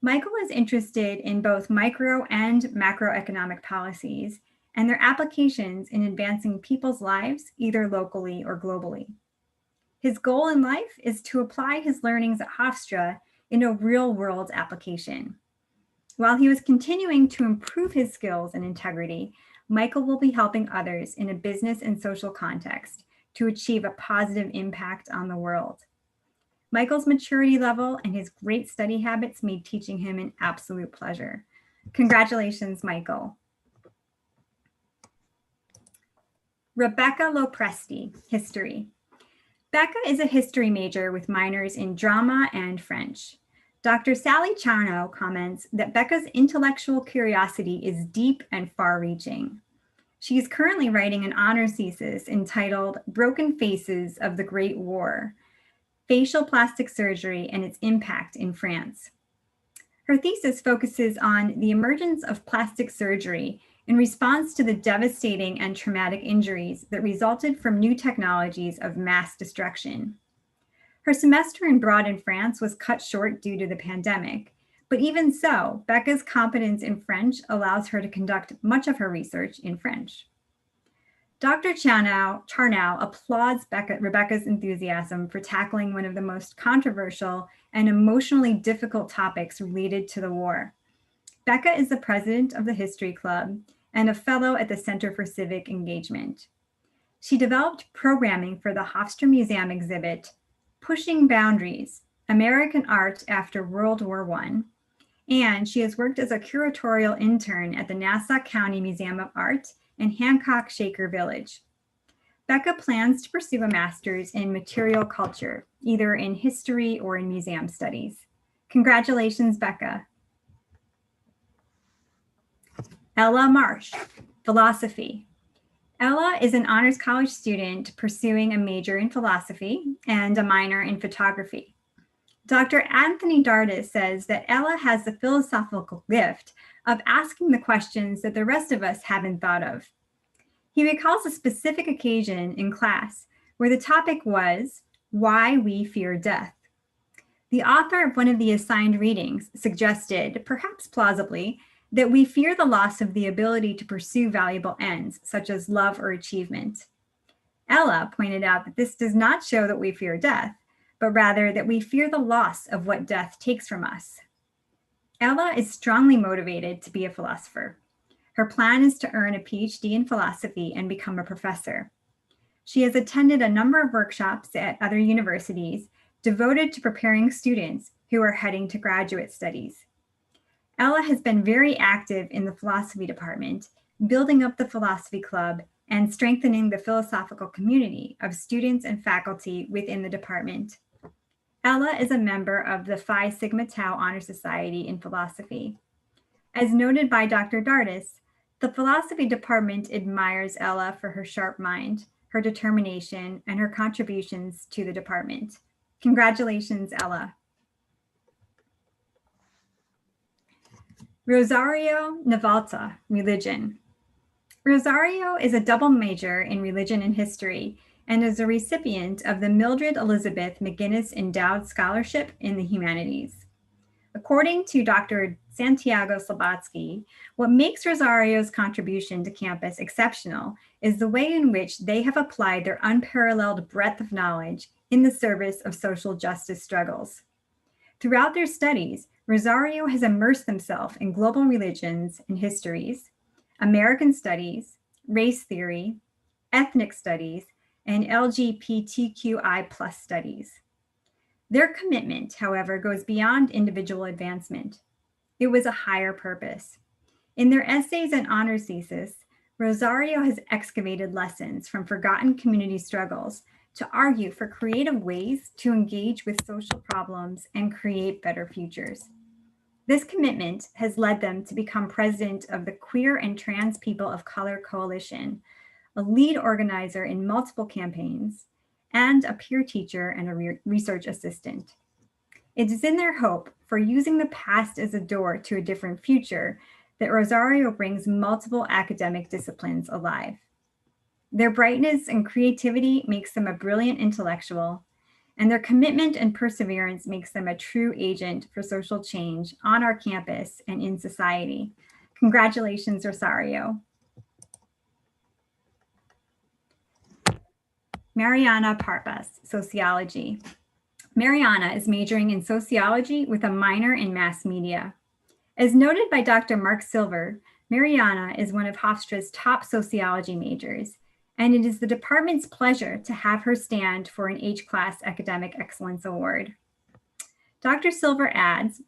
Michael is interested in both micro and macroeconomic policies and their applications in advancing people's lives, either locally or globally. His goal in life is to apply his learnings at Hofstra in a real-world application. While he was continuing to improve his skills and integrity, Michael will be helping others in a business and social context to achieve a positive impact on the world. Michael's maturity level and his great study habits made teaching him an absolute pleasure. Congratulations, Michael. Rebecca Lo Presti, history. Becca is a history major with minors in drama and French. Dr. Sally Charno comments that Becca's intellectual curiosity is deep and far-reaching. She is currently writing an honors thesis entitled Broken Faces of the Great War, Facial Plastic Surgery and its Impact in France. Her thesis focuses on the emergence of plastic surgery in response to the devastating and traumatic injuries that resulted from new technologies of mass destruction. Her semester abroad in France was cut short due to the pandemic, but even so, Becca's competence in French allows her to conduct much of her research in French. Dr. Charnow applauds Rebecca's enthusiasm for tackling one of the most controversial and emotionally difficult topics related to the war. Becca is the president of the History Club and a fellow at the Center for Civic Engagement. She developed programming for the Hofstra Museum exhibit, Pushing Boundaries, American Art After World War I, and she has worked as a curatorial intern at the Nassau County Museum of Art and Hancock Shaker Village. Becca plans to pursue a master's in material culture, either in history or in museum studies. Congratulations, Becca. Ella Marsh, philosophy. Ella is an honors college student pursuing a major in philosophy and a minor in photography. Dr. Anthony Dardis says that Ella has the philosophical gift of asking the questions that the rest of us haven't thought of. He recalls a specific occasion in class where the topic was why we fear death. The author of one of the assigned readings suggested, perhaps plausibly, that we fear the loss of the ability to pursue valuable ends, such as love or achievement. Ella pointed out that this does not show that we fear death, but rather that we fear the loss of what death takes from us. Ella is strongly motivated to be a philosopher. Her plan is to earn a PhD in philosophy and become a professor. She has attended a number of workshops at other universities devoted to preparing students who are heading to graduate studies. Ella has been very active in the philosophy department, building up the philosophy club and strengthening the philosophical community of students and faculty within the department. Ella is a member of the Phi Sigma Tau Honor Society in philosophy. As noted by Dr. Dardis, the philosophy department admires Ella for her sharp mind, her determination, and her contributions to the department. Congratulations, Ella. Rosario Navalta, religion. Rosario is a double major in religion and history and is a recipient of the Mildred Elizabeth McGinnis Endowed Scholarship in the Humanities. According to Dr. Santiago Slabatsky, what makes Rosario's contribution to campus exceptional is the way in which they have applied their unparalleled breadth of knowledge in the service of social justice struggles. Throughout their studies, Rosario has immersed themselves in global religions and histories, American studies, race theory, ethnic studies, and LGBTQI+ studies. Their commitment, however, goes beyond individual advancement. It was a higher purpose. In their essays and honors thesis, Rosario has excavated lessons from forgotten community struggles to argue for creative ways to engage with social problems and create better futures. This commitment has led them to become president of the Queer and Trans People of Color Coalition, a lead organizer in multiple campaigns, and a peer teacher and a research assistant. It is in their hope for using the past as a door to a different future that Rosario brings multiple academic disciplines alive. Their brightness and creativity makes them a brilliant intellectual, and their commitment and perseverance makes them a true agent for social change on our campus and in society. Congratulations, Rosario. Marianna Parpas, sociology. Marianna is majoring in sociology with a minor in mass media. As noted by Dr. Mark Silver, Marianna is one of Hofstra's top sociology majors, and it is the department's pleasure to have her stand for an HCLAS Academic Excellence Award. Dr. Silver adds,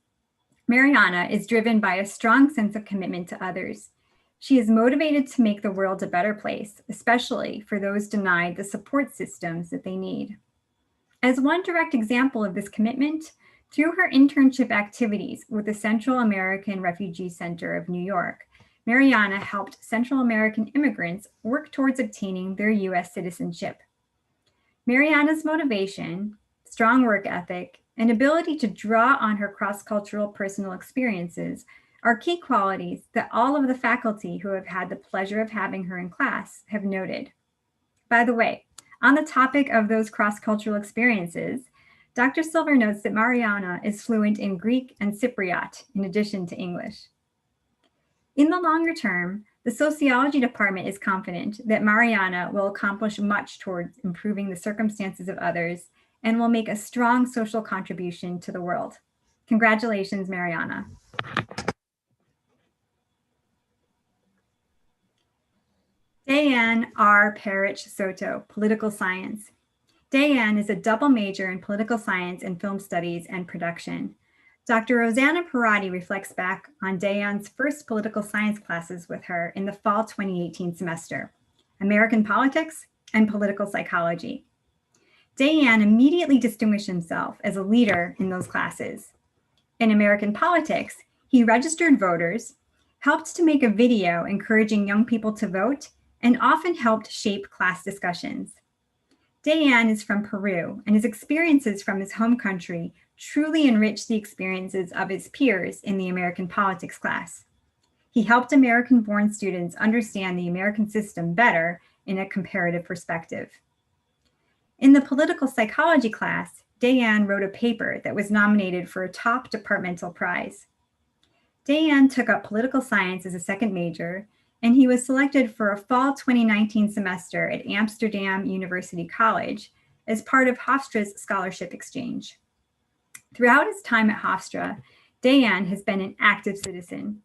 Marianna is driven by a strong sense of commitment to others. She is motivated to make the world a better place, especially for those denied the support systems that they need. As one direct example of this commitment, through her internship activities with the Central American Refugee Center of New York, Marianna helped Central American immigrants work towards obtaining their US citizenship. Marianna's motivation, strong work ethic, and ability to draw on her cross-cultural personal experiences are key qualities that all of the faculty who have had the pleasure of having her in class have noted. By the way, on the topic of those cross-cultural experiences, Dr. Silver notes that Marianna is fluent in Greek and Cypriot in addition to English. In the longer term, the sociology department is confident that Marianna will accomplish much towards improving the circumstances of others and will make a strong social contribution to the world. Congratulations, Marianna. Dayan R. Parrish Soto, political science. Dayan is a double major in political science and film studies and production. Dr. Rosanna Parati reflects back on Dayan's first political science classes with her in the fall 2018 semester, American Politics and Political Psychology. Dayan immediately distinguished himself as a leader in those classes. In American Politics, he registered voters, helped to make a video encouraging young people to vote, and often helped shape class discussions. Dayan is from Peru, and his experiences from his home country truly enriched the experiences of his peers in the American Politics class. He helped American-born students understand the American system better in a comparative perspective. In the political psychology class, Dayan wrote a paper that was nominated for a top departmental prize. Dayan took up political science as a second major, and he was selected for a fall 2019 semester at Amsterdam University College as part of Hofstra's scholarship exchange. Throughout his time at Hofstra, Dayan has been an active citizen.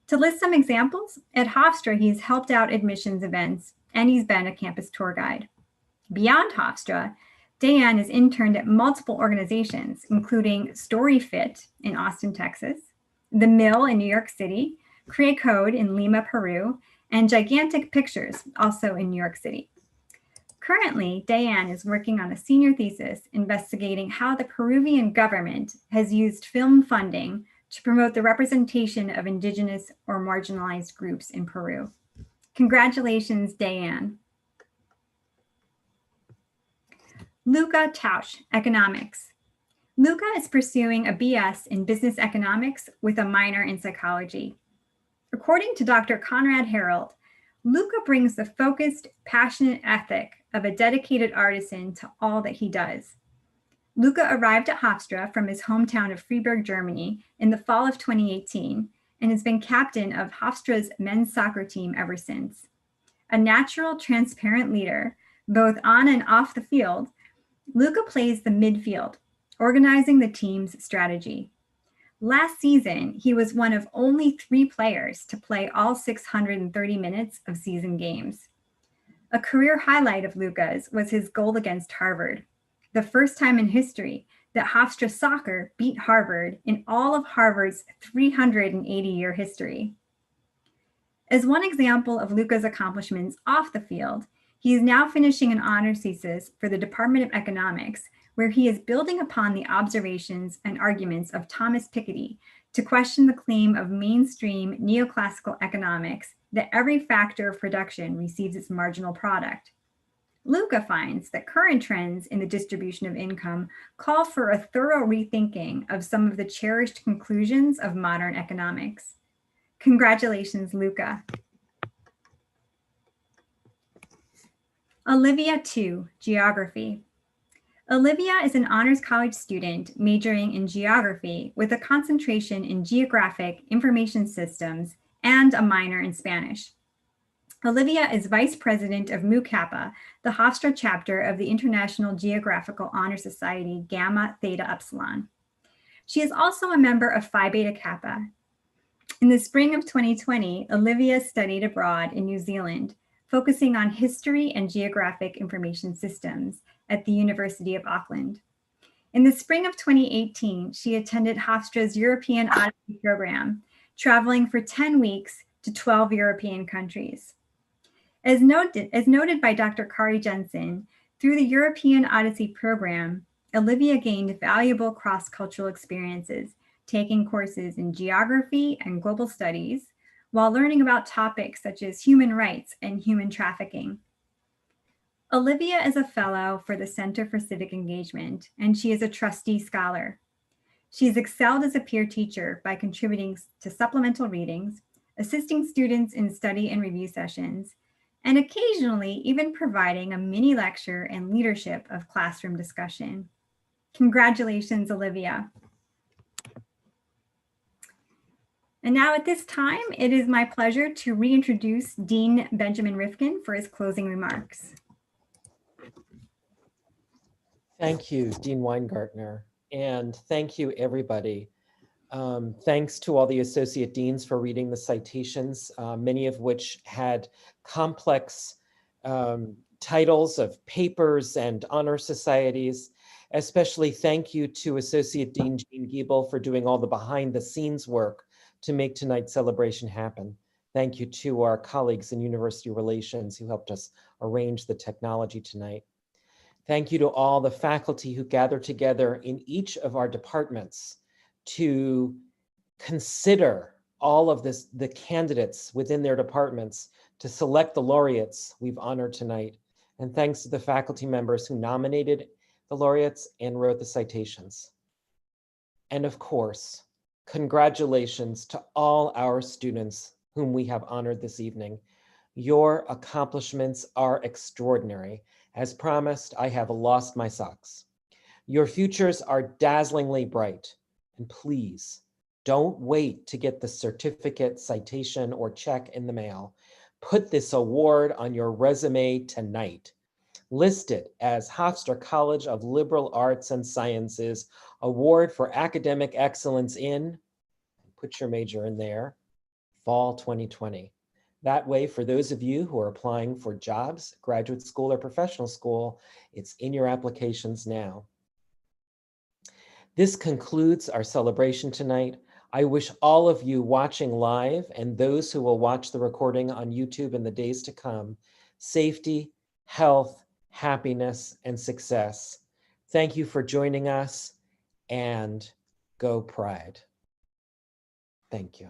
To list some examples, at Hofstra, he's helped out admissions events, and he's been a campus tour guide. Beyond Hofstra, Dayan has interned at multiple organizations, including StoryFit in Austin, Texas, The Mill in New York City, Cray Code in Lima, Peru, and Gigantic Pictures, also in New York City. Currently, Dayan is working on a senior thesis investigating how the Peruvian government has used film funding to promote the representation of indigenous or marginalized groups in Peru. Congratulations, Dayan. Luca Tausch, economics. Luca is pursuing a BS in business economics with a minor in psychology. According to Dr. Conrad Harold, Luca brings the focused, passionate ethic of a dedicated artisan to all that he does. Luca arrived at Hofstra from his hometown of Freiburg, Germany in the fall of 2018 and has been captain of Hofstra's men's soccer team ever since. A natural, transparent leader, both on and off the field, Luca plays the midfield, organizing the team's strategy. Last season, he was one of only 3 players to play all 630 minutes of season games. A career highlight of Luca's was his goal against Harvard, the first time in history that Hofstra soccer beat Harvard in all of Harvard's 380-year history. As one example of Luca's accomplishments off the field, he is now finishing an honors thesis for the Department of Economics, where he is building upon the observations and arguments of Thomas Piketty to question the claim of mainstream neoclassical economics that every factor of production receives its marginal product. Luca finds that current trends in the distribution of income call for a thorough rethinking of some of the cherished conclusions of modern economics. Congratulations, Luca. Olivia Tu, Geography. Olivia is an honors college student majoring in geography with a concentration in geographic information systems and a minor in Spanish. Olivia is vice president of Mu Kappa, the Hofstra chapter of the International Geographical Honor Society Gamma Theta Upsilon. She is also a member of Phi Beta Kappa. In the spring of 2020, Olivia studied abroad in New Zealand, focusing on history and geographic information systems at the University of Auckland. In the spring of 2018, she attended Hofstra's European Odyssey program, traveling for 10 weeks to 12 European countries. As noted by Dr. Kari Jensen, through the European Odyssey program, Olivia gained valuable cross-cultural experiences, taking courses in geography and global studies, while learning about topics such as human rights and human trafficking. Olivia is a fellow for the Center for Civic Engagement, and she is a trustee scholar. She has excelled as a peer teacher by contributing to supplemental readings, assisting students in study and review sessions, and occasionally even providing a mini lecture and leadership of classroom discussion. Congratulations, Olivia. And now at this time, it is my pleasure to reintroduce Dean Benjamin Rifkin for his closing remarks. Thank you, Dean Weingartner, and thank you, everybody. Thanks to all the associate deans for reading the citations, many of which had complex titles of papers and honor societies. Especially thank you to Associate Dean Jean Giebel for doing all the behind the scenes work to make tonight's celebration happen. Thank you to our colleagues in University Relations who helped us arrange the technology tonight. Thank you to all the faculty who gathered together in each of our departments to consider all of the candidates within their departments to select the laureates we've honored tonight. And thanks to the faculty members who nominated the laureates and wrote the citations. And of course, congratulations to all our students whom we have honored this evening. Your accomplishments are extraordinary. As promised, I have lost my socks. Your futures are dazzlingly bright. And please, don't wait to get the certificate, citation, or check in the mail. Put this award on your resume tonight. List it as Hofstra College of Liberal Arts and Sciences Award for Academic Excellence in, put your major in there, fall 2020. That way, for those of you who are applying for jobs, graduate school or professional school, it's in your applications now. This concludes our celebration tonight. I wish all of you watching live and those who will watch the recording on YouTube in the days to come, safety, health, happiness, and success. Thank you for joining us, and go Pride. Thank you.